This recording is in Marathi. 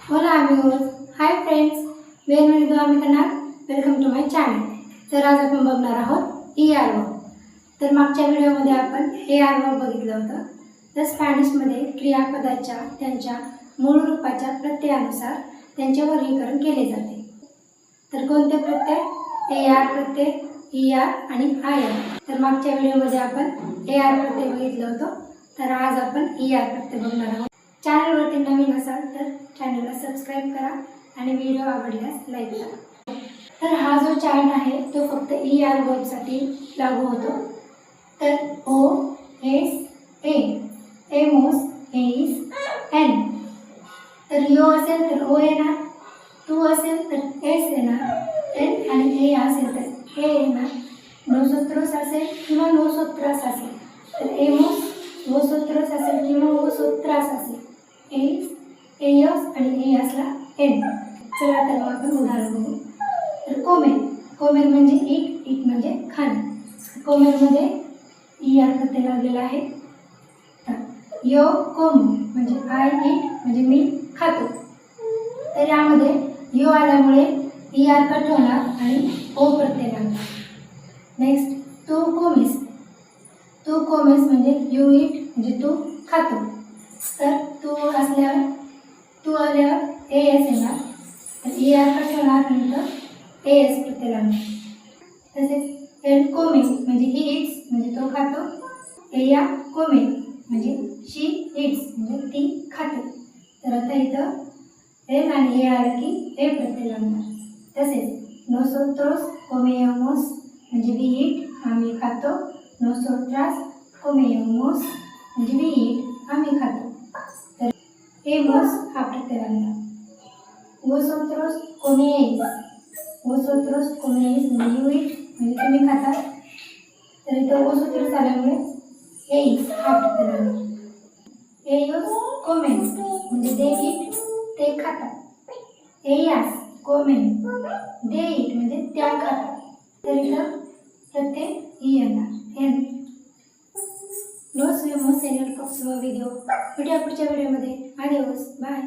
Hola amigos, hi friends, bienvenido a mi canal, welcome to my channel. तर आज आपण बघणार आहोत ER वर्ब. तर मागच्या व्हिडिओमध्ये आपण AR वर्ब बघितलं होतं. तर स्पॅनिशमध्ये क्रियापदाच्या त्यांच्या मूळ रूपाच्या प्रत्ययानुसार त्यांचे वर्गीकरण केले जाते. तर कोणते प्रत्यय? AR प्रत्यय, ER आणि IR. तर मागच्या व्हिडिओमध्ये आपण AR प्रत्यय बघितलं होतं. तर आज आपण ER प्रत्यय बघणार आहोत. चॅनलवरती नवीन असाल तर चॅनलला सबस्क्राईब करा आणि व्हिडिओ आवडल्यास लाईक करा. तर हा जो चार्ट आहे तो फक्त ER वर्बसाठी लागू होतो. तर O S A, Amos, S, N. तर यो असेल तर O येणार, तू असेल तर एस येणार, एन आणि ए असेल तर ए येणार. नोसोत्रोस असेल किंवा नोसोत्रास असेल तर एमोस वोसोत्रोस असेल किंवा वोसोत्रास असेल एस, एयस आणि ए असला एन. चला तर मग आपण उदाहरण बघू. तर कोमेर, कोमेर म्हणजे इट म्हणजे खाणे. कोमेरमध्ये ER प्रत्यय लागलेला आहे. यो कोम म्हणजे आय इट म्हणजे मी खातो. तर यामध्ये यो आल्यामुळे ER कट होणार आणि ओ प्रत्यय लागणार. नेक्स्ट तू कोमेस, तू कोमेस म्हणजे यू इट म्हणजे तू खातो. तर तू असल्यावर तू आल्यावर एस येणार, तर ER कट होणार नंतर एस प्रत्यय लागणार. तसेच एल कोमे म्हणजे ही इट्स म्हणजे तो खातो. एया कोमे म्हणजे शी इट्स म्हणजे ती खाते. तर आता इथं एल आणि ए आलं की ए प्रत्यय लागणार. तसेच नोसोत्रोस कोमेयोमोस म्हणजे वी इट आम्ही खातो. नोसोत्रास कोमेयोमोस म्हणजे वी इट आम्ही खातो. तर एमोस हा प्रत्यय लागणार. वोसोत्रोस कोमेईस, वोसोत्रोस कोमेईस म्हणजे यू इट म्हणजे तुम्ही खाता. तर इथं वोसोत्रोस आल्यामुळे एईस हा प्रत्यय लागणार. एयोस कोमेन म्हणजे दे इट ते खातात. एयास कोमेन दे इट म्हणजे त्या खातात. तर इथं प्रत्यय ई येणार N. Nos vemos en el próximo video. भेटूया पुढच्या व्हिडिओमध्ये. Adiós, bye.